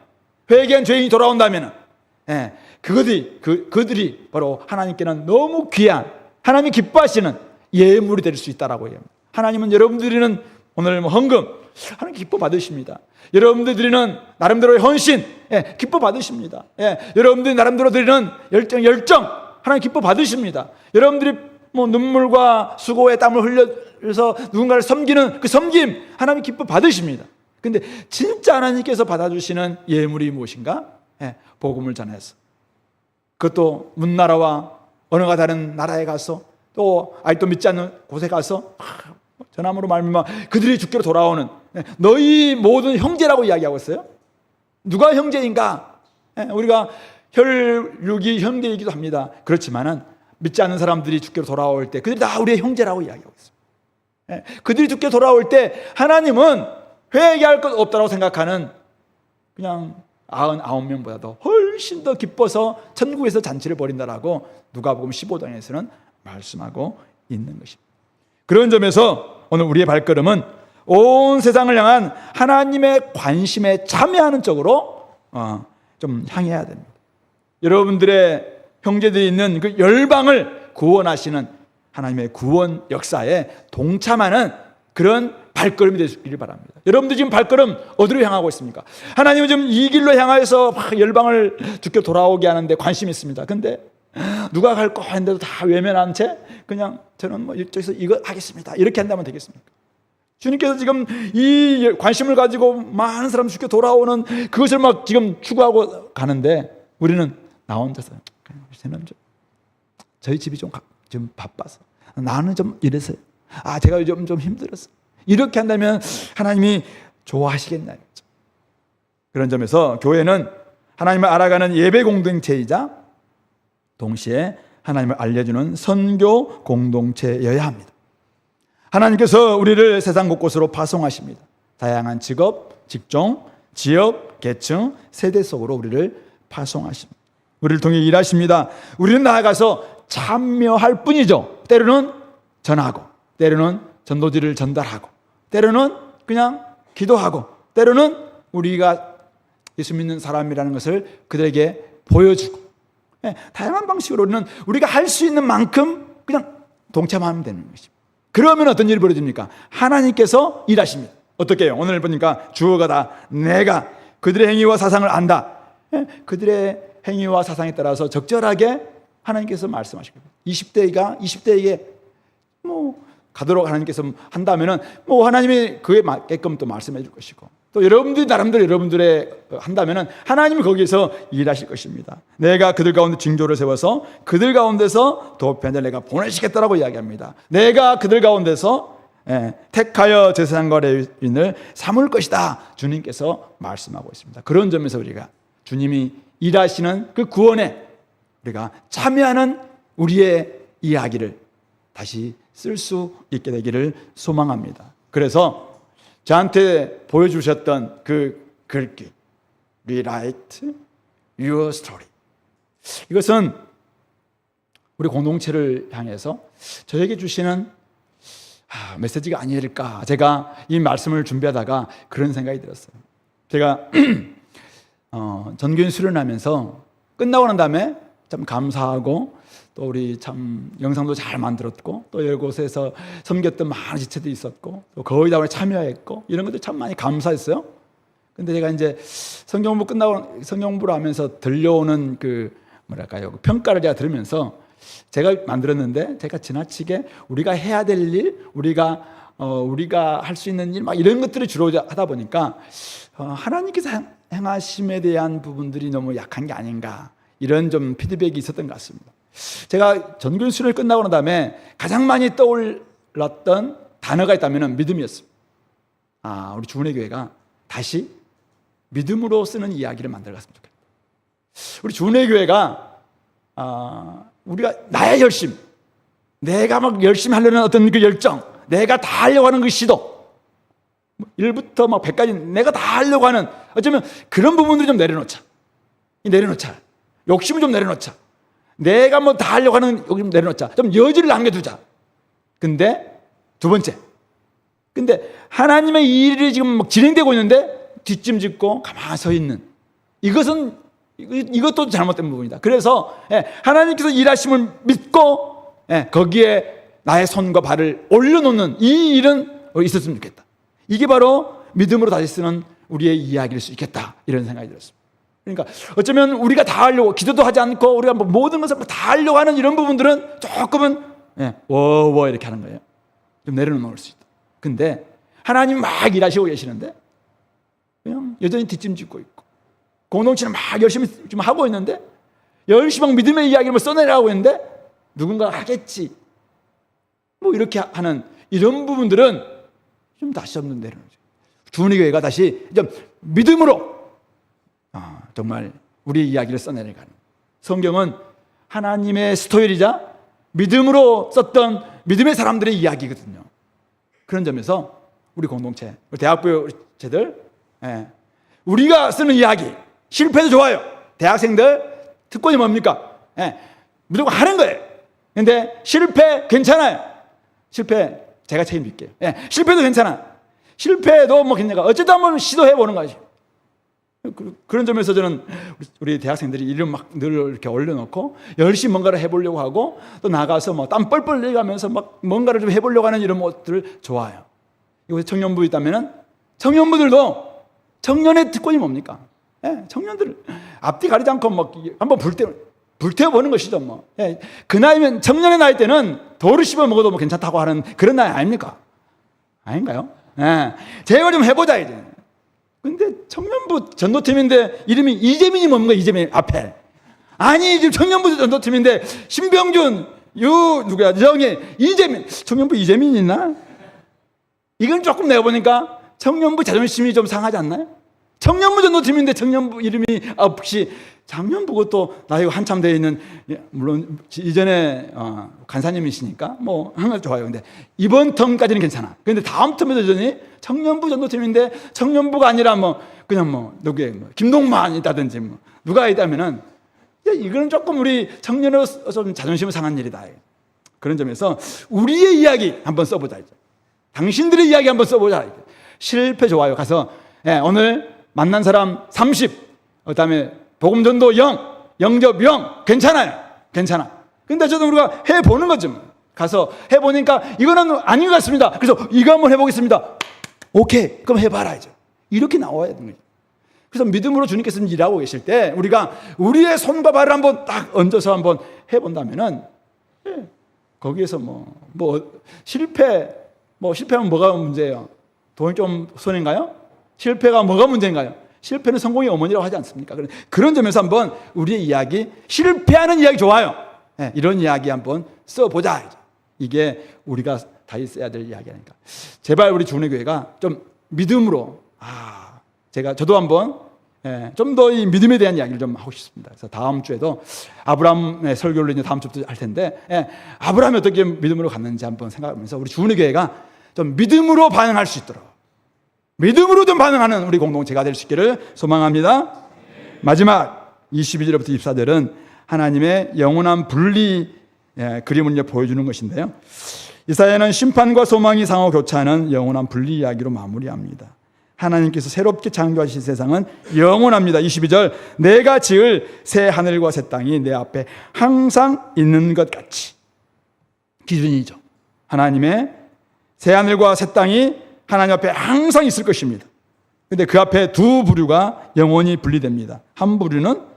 회개한 죄인이 돌아온다면 그들이 바로 하나님께는 너무 귀한, 하나님이 기뻐하시는 예물이 될 수 있다라고 얘기합니다. 하나님은 여러분 드리는 오늘 헌금 하나님 기뻐 받으십니다. 여러분들 드리는 나름대로의 헌신 기뻐 받으십니다. 여러분들이 나름대로 드리는 열정 하나님 기뻐 받으십니다. 여러분들이 눈물과 수고의 땀을 흘려서 누군가를 섬기는 그 섬김 하나님 기뻐 받으십니다. 근데 진짜 하나님께서 받아주시는 예물이 무엇인가? 복음을 전해서, 그것도 문나라와 언어가 다른 나라에 가서 또 아직도 믿지 않는 곳에 가서 전함으로 말미암아 그들이 주께로 돌아오는, 너희 모든 형제라고 이야기하고 있어요. 누가 형제인가? 우리가 혈육이 형제이기도 합니다. 그렇지만은 믿지 않는 사람들이 주께로 돌아올 때 그들이 다 우리의 형제라고 이야기하고 있어요. 그들이 주께로 돌아올 때 하나님은 회개할 것 없다고 생각하는 그냥 99명보다도 훨씬 더 기뻐서 천국에서 잔치를 벌인다라고 누가복음 15장에서는 말씀하고 있는 것입니다. 그런 점에서 오늘 우리의 발걸음은 온 세상을 향한 하나님의 관심에 참여하는 쪽으로 좀 향해야 됩니다. 여러분들의 형제들이 있는 그 열방을 구원하시는 하나님의 구원 역사에 동참하는 그런 발걸음이 되시길 바랍니다. 여러분들 지금 발걸음 어디로 향하고 있습니까? 하나님은 지금 이 길로 향하여서 막 열방을 주께 돌아오게 하는데 관심이 있습니다. 근데 누가 갈까 했는데도 다 외면한 채 그냥 저는 이쪽에서 이거 하겠습니다, 이렇게 한다면 되겠습니까? 주님께서 지금 이 관심을 가지고 많은 사람 주께 돌아오는 그것을 막 지금 추구하고 가는데, 우리는 나 혼자서 저희 집이 좀 바빠서, 나는 좀 이래서요, 제가 요즘 좀 힘들었어, 이렇게 한다면 하나님이 좋아하시겠나요? 그런 점에서 교회는 하나님을 알아가는 예배 공동체이자 동시에 하나님을 알려주는 선교 공동체여야 합니다. 하나님께서 우리를 세상 곳곳으로 파송하십니다. 다양한 직업, 직종, 지역, 계층, 세대 속으로 우리를 파송하십니다. 우리를 통해 일하십니다. 우리는 나아가서 참여할 뿐이죠. 때로는 전하고, 때로는 전도지를 전달하고, 때로는 그냥 기도하고, 때로는 우리가 예수 믿는 사람이라는 것을 그들에게 보여주고, 다양한 방식으로 우리는 우리가 할 수 있는 만큼 그냥 동참하면 되는 것입니다. 그러면 어떤 일이 벌어집니까? 하나님께서 일하십니다. 어떻게 해요? 오늘 보니까 주어가 다 내가 그들의 행위와 사상을 안다. 그들의 행위와 사상에 따라서 적절하게 하나님께서 말씀하시거든요. 20대에게 뭐 가도록 하나님께서 한다면은 뭐 하나님이 그에 맞게끔 또 말씀해 줄 것이고, 또 여러분들이 나름대로 여러분들의 한다면은 하나님이 거기에서 일하실 것입니다. 내가 그들 가운데 징조를 세워서 그들 가운데서 도편을 내가 보내시겠다라고 이야기합니다. 내가 그들 가운데서 택하여 제사장과 레위인을 삼을 것이다, 주님께서 말씀하고 있습니다. 그런 점에서 우리가 주님이 일하시는 그 구원에 우리가 참여하는 우리의 이야기를 다시 쓸 수 있게 되기를 소망합니다. 그래서 저한테 보여주셨던 그 글귀, Rewrite Your Story, 이것은 우리 공동체를 향해서 저에게 주시는 메시지가 아닐까, 제가 이 말씀을 준비하다가 그런 생각이 들었어요. 제가 전교인 수련하면서 끝나고 난 다음에 참 감사하고, 또 우리 참 영상도 잘 만들었고, 또 여러 곳에서 섬겼던 많은 지체도 있었고, 또 거의 다 참여했고, 이런 것도 참 많이 감사했어요. 근데 제가 이제 성경 공부를 하면서 들려오는 그 평가를 제가 들으면서 제가 만들었는데, 제가 지나치게 우리가 해야 될 일, 우리가 할 수 있는 일, 막 이런 것들을 주로 하다 보니까 하나님께서 행하심에 대한 부분들이 너무 약한 게 아닌가, 이런 좀 피드백이 있었던 것 같습니다. 제가 전교인 수련을 끝나고 난 다음에 가장 많이 떠올랐던 단어가 있다면 믿음이었습니다. 우리 주은혜 교회가 다시 믿음으로 쓰는 이야기를 만들어갔으면 좋겠다. 우리 주은혜 교회가 우리가 나의 열심, 내가 막 열심히 하려는 어떤 그 열정, 내가 다 하려고 하는 그 시도, 1부터 막 100까지 내가 다 하려고 하는, 어쩌면 그런 부분들을 좀 내려놓자. 욕심을 좀 내려놓자. 내가 뭐 다 하려고 하는 욕심 좀 내려놓자. 좀 여지를 남겨두자. 근데 두 번째, 근데 하나님의 일이 지금 막 진행되고 있는데 뒷짐짓고 가만히 서 있는, 이것도 잘못된 부분이다. 그래서 하나님께서 일하심을 믿고 거기에 나의 손과 발을 올려놓는 이 일은 있었으면 좋겠다. 이게 바로 믿음으로 다시 쓰는 우리의 이야기일 수 있겠다, 이런 생각이 들었습니다. 그러니까 어쩌면 우리가 다 하려고, 기도도 하지 않고 우리가 뭐 모든 것을 다 하려고 하는 이런 부분들은 조금은 워워 이렇게 하는 거예요. 좀 내려놓을 수 있다. 근데 하나님 막 일하시고 계시는데 그냥 여전히 뒷짐짓고 있고, 공동체는 막 열심히 좀 하고 있는데, 열심히 막 믿음의 이야기를 써내려고 있는데 누군가 하겠지, 뭐 이렇게 하는 이런 부분들은 좀 다시 한번 내려놓죠. 주은혜 교회가 다시 좀 믿음으로 정말 우리 이야기를 써내려가는, 성경은 하나님의 스토리이자 믿음으로 썼던 믿음의 사람들의 이야기거든요. 그런 점에서 우리 공동체, 우리 대학부제들, 우리가 쓰는 이야기, 실패도 좋아요. 대학생들 특권이 뭡니까? 무조건 하는 거예요. 근데 실패 괜찮아요. 실패 제가 책임질게요. 실패도 괜찮아. 실패도 뭐 괜찮아. 어쨌든 한번 시도해 보는 거지. 그런 점에서 저는 우리 대학생들이 이름 막 늘 이렇게 올려놓고 열심히 뭔가를 해보려고 하고, 또 나가서 뭐 땀 뻘뻘 흘리면서 막 뭔가를 좀 해보려고 하는 이런 것들 좋아요. 이곳에 청년부 있다면은 청년부들도 청년의 특권이 뭡니까? 청년들 앞뒤 가리지 않고 막 한번 불태워보는 것이죠. 뭐. 그 나이면, 청년의 나이 때는 돌을 씹어 먹어도 뭐 괜찮다고 하는 그런 나이 아닙니까? 아닌가요? 제발 좀 해보자 이제. 근데 청년부 전도팀인데 이름이 이재민이 뭡니까? 이재민 앞에. 아니 지금 청년부 전도팀인데 신병준, 정희, 이재민, 청년부 이재민이 있나? 이건 조금 내보니까 청년부 자존심이 좀 상하지 않나요? 청년부 전도팀인데 청년부 이름이 없이, 작년부고 또 나이가 한참 되어 있는, 물론 이전에 간사님이시니까 뭐 항상 좋아요. 근데 이번 텀까지는 괜찮아. 근데 다음 텀에도 여전히 청년부 전도팀인데 청년부가 아니라 뭐 그냥 뭐 누구의 김동만 있다든지 뭐 누가 있다면은, 이거는 조금 우리 청년으로서 좀 자존심이 상한 일이다. 그런 점에서 우리의 이야기 한번 써보자. 당신들의 이야기 한번 써보자. 실패 좋아요. 가서 오늘 만난 사람 30, 그다음에 복음전도 0, 영접 0, 괜찮아요. 괜찮아. 근데 저도 우리가 해보는 거죠. 가서 해보니까 이거는 아닌 것 같습니다. 그래서 이거 한번 해보겠습니다. 오케이, 그럼 해봐라 이제. 이렇게 나와야 되는 거죠. 그래서 믿음으로 주님께서 일하고 계실 때 우리가 우리의 손과 발을 한번 딱 얹어서 한번 해본다면은 거기에서 실패하면 뭐가 문제예요? 돈이 좀 손해인가요? 실패가 뭐가 문제인가요? 실패는 성공의 어머니라고 하지 않습니까? 그런 점에서 한번 우리의 이야기, 실패하는 이야기 좋아요. 이런 이야기 한번 써보자. 이게 우리가 다 있어야 될 이야기 아닙니까? 제발 우리 주은혜교회가 좀 믿음으로, 저도 한번 좀 더 이 믿음에 대한 이야기를 좀 하고 싶습니다. 그래서 다음 주에도 아브라함의 설교를 이제 다음 주부터 할 텐데, 아브라함이 어떻게 믿음으로 갔는지 한번 생각하면서 우리 주은혜교회가 좀 믿음으로 반응할 수 있도록, 믿음으로 좀 반응하는 우리 공동체가 될 수 있기를 소망합니다. 마지막 22절부터 24절은 하나님의 영원한 분리 그림을 이제 보여주는 것인데요. 이사야는 심판과 소망이 상호 교차하는 영원한 분리 이야기로 마무리합니다. 하나님께서 새롭게 창조하신 세상은 영원합니다. 22절, 내가 지을 새 하늘과 새 땅이 내 앞에 항상 있는 것 같이. 기준이죠. 하나님의 새 하늘과 새 땅이 하나님 앞에 항상 있을 것입니다. 그런데 그 앞에 두 부류가 영원히 분리됩니다. 한 부류는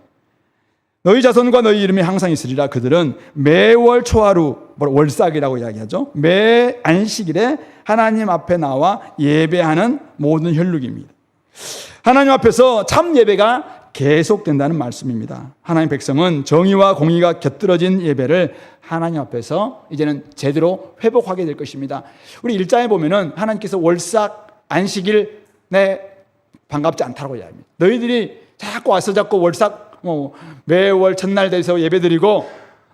너희 자손과 너희 이름이 항상 있으리라. 그들은 매월 초하루, 월삭이라고 이야기하죠. 매 안식일에 하나님 앞에 나와 예배하는 모든 혈육입니다. 하나님 앞에서 참 예배가 계속된다는 말씀입니다. 하나님 백성은 정의와 공의가 곁들어진 예배를 하나님 앞에서 이제는 제대로 회복하게 될 것입니다. 우리 1장에 보면은 하나님께서 월삭 안식일 반갑지 않다고 이야기합니다. 너희들이 자꾸 와서 월삭 매월 첫날 돼서 예배드리고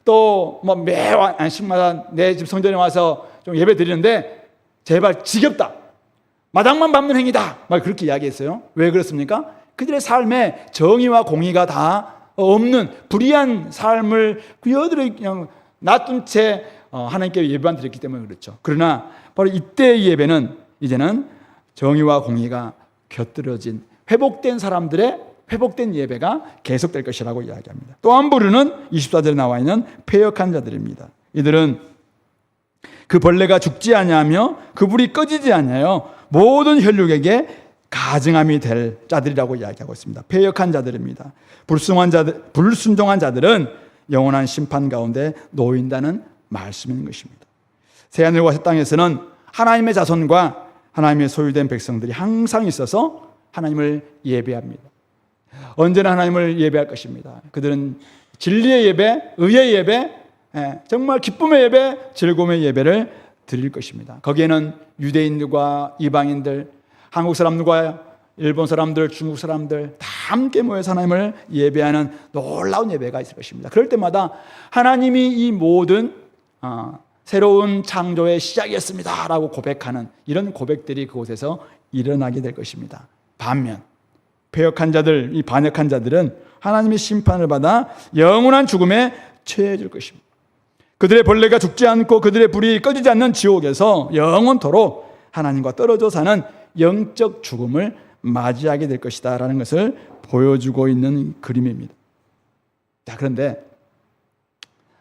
또 매 안식마다 내 집 성전에 와서 좀 예배드리는데 제발 지겹다, 마당만 밟는 행위다, 그렇게 이야기했어요. 왜 그렇습니까? 그들의 삶에 정의와 공의가 다 없는 불의한 삶을 그들이 그냥 놔둔 채 하나님께 예배만 드렸기 때문에 그렇죠. 그러나 바로 이때의 예배는 이제는 정의와 공의가 곁들여진 회복된 사람들의 회복된 예배가 계속될 것이라고 이야기합니다. 또 한 부류는 24절에 나와 있는 패역한 자들입니다. 이들은 그 벌레가 죽지 아니하며 그 불이 꺼지지 아니하여 모든 혈육에게 가증함이 될 자들이라고 이야기하고 있습니다. 패역한 자들입니다. 불순종한 자들은 영원한 심판 가운데 놓인다는 말씀인 것입니다. 새하늘과 새 땅에서는 하나님의 자손과 하나님의 소유된 백성들이 항상 있어서 하나님을 예배합니다. 언제나 하나님을 예배할 것입니다. 그들은 진리의 예배, 의의 예배, 정말 기쁨의 예배, 즐거움의 예배를 드릴 것입니다. 거기에는 유대인들과 이방인들, 한국 사람들과 일본 사람들, 중국 사람들 다 함께 모여서 하나님을 예배하는 놀라운 예배가 있을 것입니다. 그럴 때마다 하나님이 이 모든 새로운 창조의 시작이었습니다 라고 고백하는 이런 고백들이 그곳에서 일어나게 될 것입니다. 반면 패역한 자들, 이 반역한 자들은 하나님의 심판을 받아 영원한 죽음에 처해질 것입니다. 그들의 벌레가 죽지 않고 그들의 불이 꺼지지 않는 지옥에서 영원토록 하나님과 떨어져 사는 영적 죽음을 맞이하게 될 것이다 라는 것을 보여주고 있는 그림입니다. 자, 그런데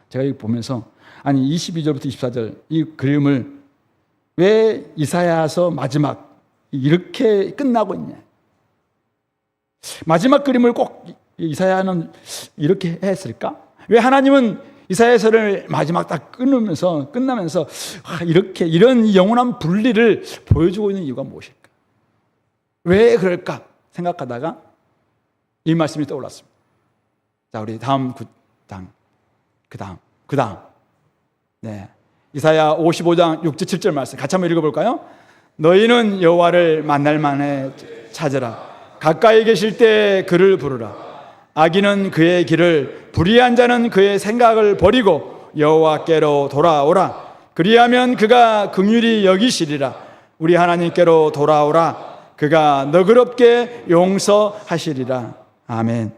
제가 이거 보면서 22절부터 24절 이 그림을 왜 이사야서 마지막 이렇게 끝나고 있냐, 마지막 그림을 꼭 이사야는 이렇게 했을까? 왜 하나님은 이사야서를 마지막 딱 끝나면서 이렇게 이런 영원한 분리를 보여주고 있는 이유가 무엇일까? 왜 그럴까 생각하다가 이 말씀이 떠올랐습니다. 자, 우리 다음 그 다음 이사야 55장 6절 7절 말씀 같이 한번 읽어볼까요? 너희는 여호와를 만날 만에 찾으라. 가까이 계실 때 그를 부르라. 악인은 그의 길을, 불의한 자는 그의 생각을 버리고 여호와께로 돌아오라. 그리하면 그가 긍휼히 여기시리라. 우리 하나님께로 돌아오라. 그가 너그럽게 용서하시리라. 아멘.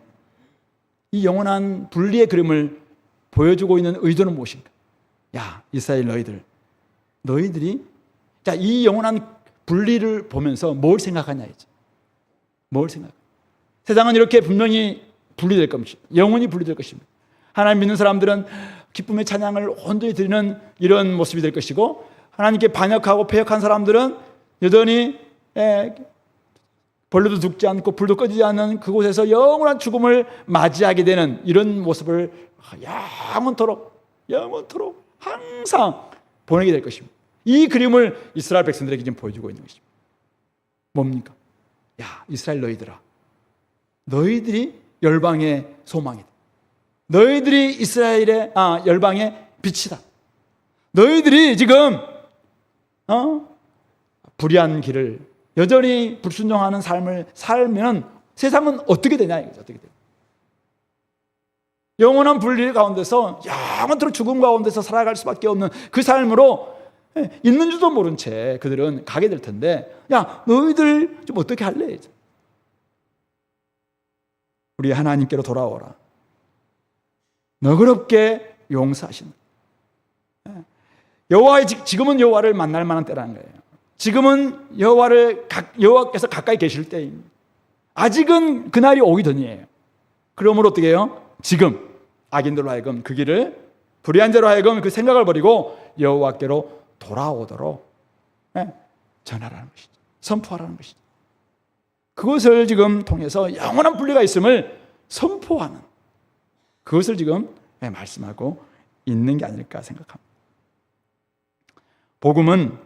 이 영원한 분리의 그림을 보여주고 있는 의도는 무엇인가? 야, 이스라엘 너희들이 자, 이 영원한 분리를 보면서 뭘 생각하냐 이제. 뭘 생각? 세상은 이렇게 분명히 분리될 것입니다. 영원히 분리될 것입니다. 하나님 믿는 사람들은 기쁨의 찬양을 온전히 드리는 이런 모습이 될 것이고, 하나님께 반역하고 패역한 사람들은 여전히 벌레도 죽지 않고 불도 꺼지지 않는 그곳에서 영원한 죽음을 맞이하게 되는 이런 모습을 영원토록 항상 보내게 될 것입니다. 이 그림을 이스라엘 백성들에게 지금 보여주고 있는 것입니다. 뭡니까? 야, 이스라엘 너희들아, 너희들이 열방의 소망이다. 너희들이 이스라엘의 열방의 빛이다. 너희들이 지금 불의한 길을 여전히 불순종하는 삶을 살면 세상은 어떻게 되냐 이거죠. 어떻게 되냐. 영원한 분리 가운데서 영원토록 죽음 가운데서 살아갈 수밖에 없는 그 삶으로 있는 줄도 모른 채 그들은 가게 될 텐데, 야, 너희들 좀 어떻게 할래? 우리 하나님께로 돌아오라. 너그럽게 용서하신다. 지금은 여호와를 만날 만한 때라는 거예요. 지금은 여호와께서 가까이 계실 때입니다. 아직은 그날이 오기 전이에요. 그러므로 어떻게 해요? 지금 악인들로 하여금 그 길을, 불의한 자로 하여금 그 생각을 버리고 여호와께로 돌아오도록 전하라는 것이죠. 선포하라는 것이죠. 그것을 지금 통해서 영원한 분리가 있음을 선포하는, 그것을 지금 말씀하고 있는 게 아닐까 생각합니다. 복음은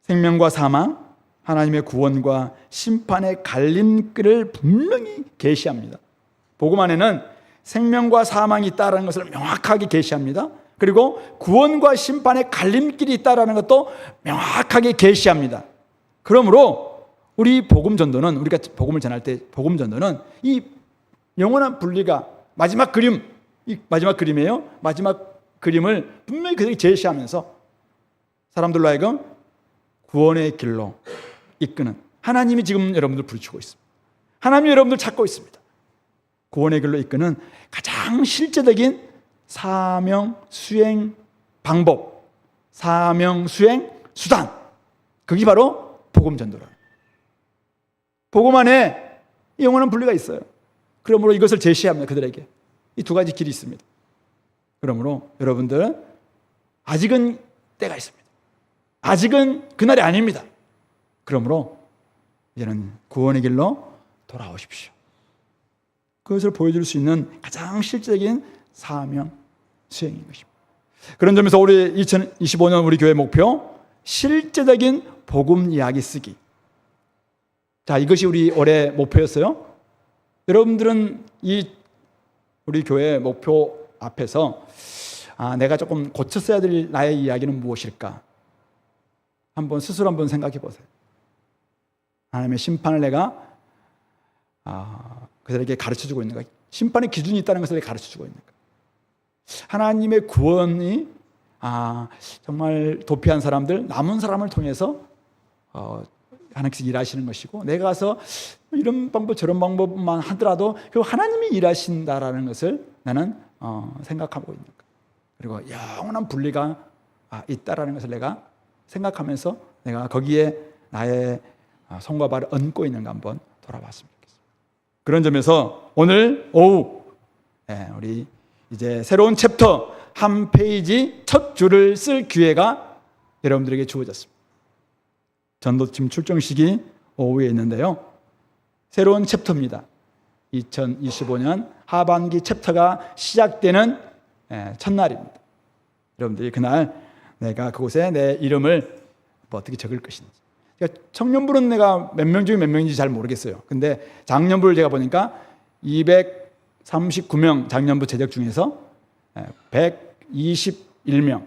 생명과 사망, 하나님의 구원과 심판의 갈림길을 분명히 계시합니다. 복음 안에는 생명과 사망이 있다는 것을 명확하게 계시합니다. 그리고 구원과 심판의 갈림길이 있다는 것도 명확하게 계시합니다. 그러므로 우리 복음 전도는, 우리가 복음을 전할 때 복음 전도는 이 영원한 분리가 마지막 그림이에요. 마지막 그림을 분명히 그들이 제시하면서 사람들로 하여금 구원의 길로 이끄는, 하나님이 지금 여러분들 부르치고 있습니다. 하나님이 여러분들 찾고 있습니다. 구원의 길로 이끄는 가장 실제적인 사명 수행 방법, 사명 수행 수단, 그게 바로 복음 전도라. 복음 안에 영원한 분리가 있어요. 그러므로 이것을 제시합니다. 그들에게 이 두 가지 길이 있습니다. 그러므로 여러분들 아직은 때가 있습니다. 아직은 그날이 아닙니다. 그러므로 이제는 구원의 길로 돌아오십시오. 그것을 보여줄 수 있는 가장 실제적인 사명 수행인 것입니다. 그런 점에서 우리 2025년 우리 교회 목표, 실제적인 복음 이야기 쓰기. 자, 이것이 우리 올해 목표였어요. 여러분들은 이 우리 교회 목표 앞에서 내가 조금 고쳤어야 될 나의 이야기는 무엇일까? 스스로 한번 생각해 보세요. 하나님의 심판을 내가 그들에게 가르쳐주고 있는가? 심판의 기준이 있다는 것을 가르쳐주고 있는가? 하나님의 구원이 정말 도피한 사람들, 남은 사람을 통해서 하나님께서 일하시는 것이고, 내가 가서 이런 방법 저런 방법만 하더라도 그 하나님이 일하신다라는 것을 나는 생각하고 있는 것. 그리고 영원한 분리가 있다라는 것을 내가 생각하면서 내가 거기에 나의 손과 발을 얹고 있는가 한번 돌아봤으면 좋겠습니다. 그런 점에서 오늘 오후 우리 이제 새로운 챕터 한 페이지 첫 줄을 쓸 기회가 여러분들에게 주어졌습니다. 전도팀 출정식이 오후에 있는데요. 새로운 챕터입니다. 2025년 하반기 챕터가 시작되는 첫날입니다. 여러분들이 그날 내가 그곳에 내 이름을 어떻게 적을 것인지. 그러니까 청년부는 내가 몇 명 중에 몇 명인지 잘 모르겠어요. 근데 장년부를 제가 보니까 239명 장년부 재적 중에서 121명,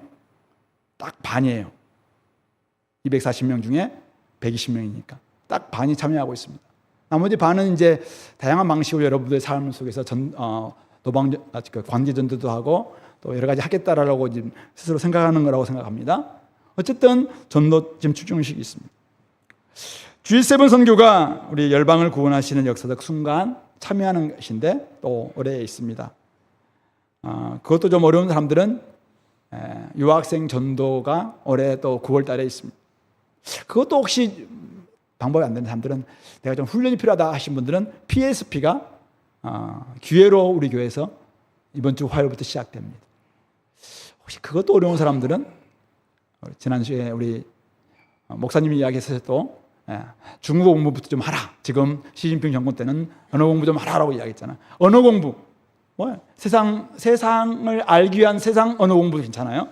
딱 반이에요. 240명 중에 120명이니까 딱 반이 참여하고 있습니다. 나머지 반은 이제 다양한 방식으로 여러분들의 삶 속에서 관계 전도도 하고 또 여러 가지 하겠다라고 지금 스스로 생각하는 거라고 생각합니다. 어쨌든 전도 지금 출정식이 있습니다. G7 선교가 우리 열방을 구원하시는 역사적 순간 참여하는 것인데 또 올해 있습니다. 그것도 좀 어려운 사람들은 유학생 전도가 올해 또 9월 달에 있습니다. 그것도 혹시 방법이 안 되는 사람들은, 내가 좀 훈련이 필요하다 하신 분들은 PSP가 기회로 우리 교회에서 이번 주 화요일부터 시작됩니다. 혹시 그것도 어려운 사람들은 지난주에 우리 목사님이 이야기했을 때 중국어 공부부터 좀 하라. 지금 시진핑 정권 때는 언어 공부 좀 하라라고 이야기했잖아. 언어 공부, 세상을 알기 위한 세상 언어 공부 괜찮아요.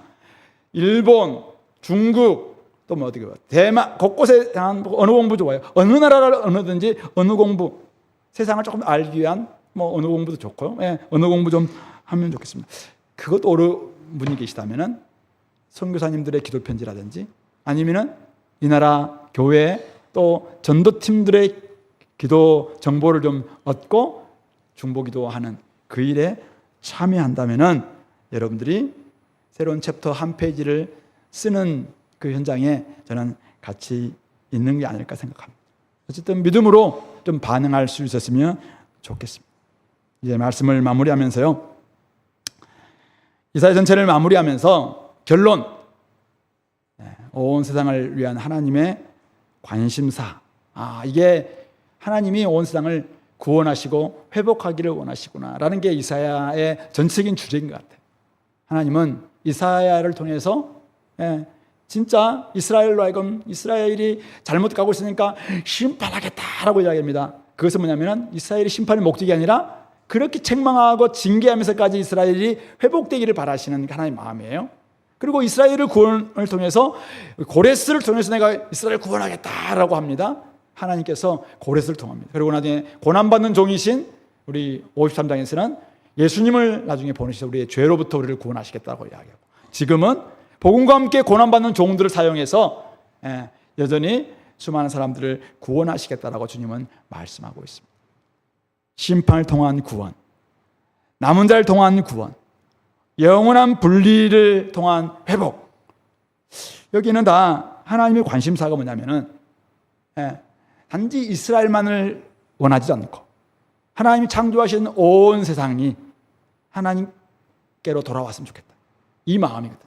일본, 중국, 또 뭐 어떻게 봐, 대만 곳곳에 대한 언어 공부 좋아요. 어느 나라를 언어든지 언어 공부, 세상을 조금 알기 위한 뭐 언어 공부도 좋고요. 언어 공부 좀 하면 좋겠습니다. 그것도 어려운 분이 계시다면은 선교사님들의 기도 편지라든지 아니면은 이 나라 교회 또 전도팀들의 기도 정보를 좀 얻고 중보기도하는 그 일에 참여한다면은 여러분들이 새로운 챕터 한 페이지를 쓰는 그 현장에 저는 같이 있는 게 아닐까 생각합니다. 어쨌든 믿음으로 좀 반응할 수 있었으면 좋겠습니다. 이제 말씀을 마무리하면서요. 이사야 전체를 마무리하면서 결론, 온 세상을 위한 하나님의 관심사. 이게 하나님이 온 세상을 구원하시고 회복하기를 원하시구나라는 게 이사야의 전체적인 주제인 것 같아요. 하나님은 이사야를 통해서 진짜 이스라엘로 하여금 이스라엘이 잘못 가고 있으니까 심판하겠다라고 이야기합니다. 그것은 뭐냐면 이스라엘이 심판의 목적이 아니라 그렇게 책망하고 징계하면서까지 이스라엘이 회복되기를 바라시는 하나님의 마음이에요. 그리고 이스라엘을 구원을 통해서 고레스를 통해서 내가 이스라엘을 구원하겠다라고 합니다. 하나님께서 고레스를 통합니다. 그리고 나중에 고난받는 종이신 우리 53장에서는 예수님을 나중에 보내셔서 우리의 죄로부터 우리를 구원하시겠다고 이야기하고, 지금은 복음과 함께 고난받는 종들을 사용해서 여전히 수많은 사람들을 구원하시겠다라고 주님은 말씀하고 있습니다. 심판을 통한 구원, 남은 자를 통한 구원, 영원한 분리를 통한 회복. 여기는 다 하나님의 관심사가 뭐냐면은 단지 이스라엘만을 원하지 않고 하나님이 창조하신 온 세상이 하나님께로 돌아왔으면 좋겠다. 이 마음이거든.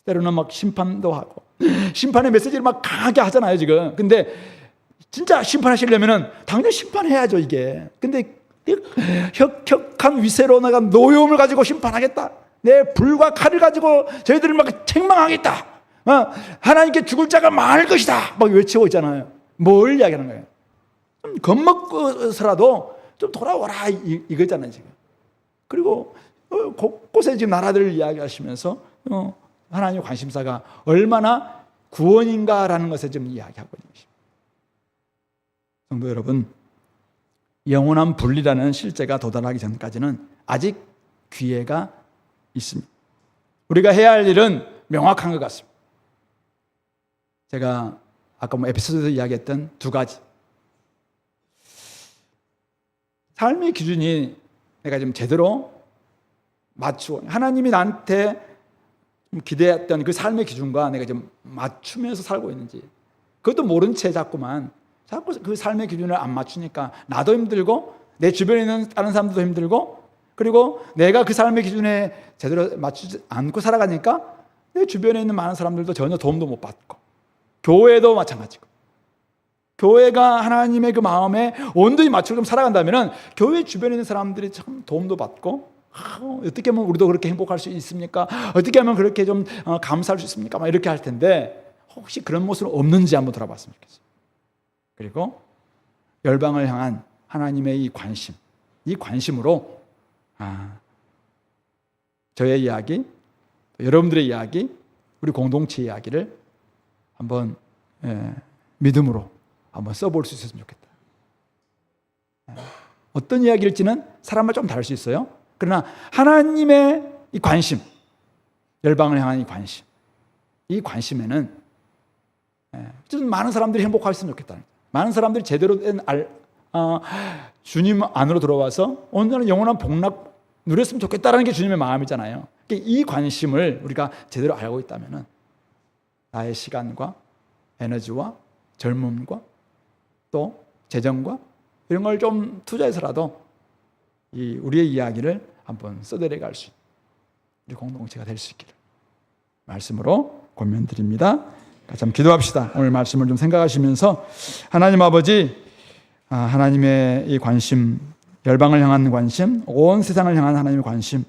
때로는 막 심판도 하고 심판의 메시지를 막 강하게 하잖아요 지금. 근데 진짜 심판하시려면은 당연히 심판해야죠 이게. 근데 혁혁한 위세로 내가 노여움을 가지고 심판하겠다, 내 불과 칼을 가지고 저희들을 막 책망하겠다, 하나님께 죽을 자가 많을 것이다 막 외치고 있잖아요. 뭘 이야기하는 거예요? 좀 겁먹어서라도 좀 돌아와라 이거잖아요 지금. 그리고 곳곳에 지금 나라들을 이야기하시면서 하나님의 관심사가 얼마나 구원인가라는 것을 좀 이야기하고 있는 것입니다. 성도 여러분, 영원한 분리라는 실제가 도달하기 전까지는 아직 기회가 있습니다. 우리가 해야 할 일은 명확한 것 같습니다. 제가 아까 에피소드에서 이야기했던 두 가지. 삶의 기준이 내가 좀 제대로 맞추고 하나님이 나한테 기대했던 그 삶의 기준과 내가 좀 맞추면서 살고 있는지, 그것도 모른 채 자꾸 그 삶의 기준을 안 맞추니까 나도 힘들고 내 주변에 있는 다른 사람들도 힘들고, 그리고 내가 그 삶의 기준에 제대로 맞추지 않고 살아가니까 내 주변에 있는 많은 사람들도 전혀 도움도 못 받고, 교회도 마찬가지고. 교회가 하나님의 그 마음에 온전히 맞추고 살아간다면 교회 주변에 있는 사람들이 참 도움도 받고, 어떻게 하면 우리도 그렇게 행복할 수 있습니까? 어떻게 하면 그렇게 좀 감사할 수 있습니까? 막 이렇게 할 텐데 혹시 그런 모습은 없는지 한번 돌아봤으면 좋겠어요. 그리고 열방을 향한 하나님의 이 관심으로 저의 이야기, 여러분들의 이야기, 우리 공동체의 이야기를 한번 믿음으로 한번 써볼 수 있었으면 좋겠다. 어떤 이야기일지는 사람마다 좀 다를 수 있어요. 그러나 하나님의 이 관심, 열방을 향한 이 관심에는 좀 많은 사람들이 행복했으면 좋겠다. 많은 사람들이 제대로 된 주님 안으로 들어와서 온전한 영원한 복락 누렸으면 좋겠다는 게 주님의 마음이잖아요. 이 관심을 우리가 제대로 알고 있다면 나의 시간과 에너지와 젊음과 또 재정과 이런 걸 좀 투자해서라도 우리의 이야기를 한번 써내려갈 수 있는 우리 공동체가 될 수 있기를 말씀으로 권면드립니다. 같이 한번 기도합시다. 오늘 말씀을 좀 생각하시면서 하나님 아버지, 하나님의 이 관심, 열방을 향한 관심, 온 세상을 향한 하나님의 관심,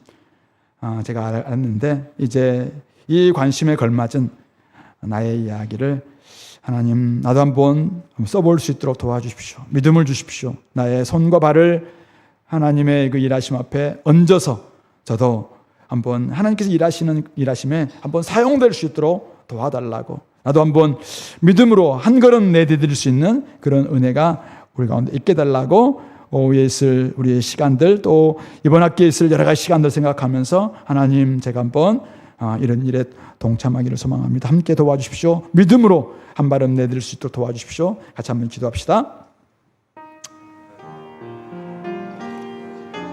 제가 알았는데 이제 이 관심에 걸맞은 나의 이야기를 하나님, 나도 한번 써볼 수 있도록 도와주십시오. 믿음을 주십시오. 나의 손과 발을 하나님의 그 일하심 앞에 얹어서 저도 한번 하나님께서 일하시는 일하심에 한번 사용될 수 있도록 도와달라고, 나도 한번 믿음으로 한 걸음 내디딜 수 있는 그런 은혜가 우리 가운데 있게 달라고, 오후에 있을 우리의 시간들, 또 이번 학기에 있을 여러 가지 시간들 생각하면서 하나님, 제가 한번 이런 일에 동참하기를 소망합니다. 함께 도와주십시오. 믿음으로 한 발음 내디딜 수 있도록 도와주십시오. 같이 한번 기도합시다.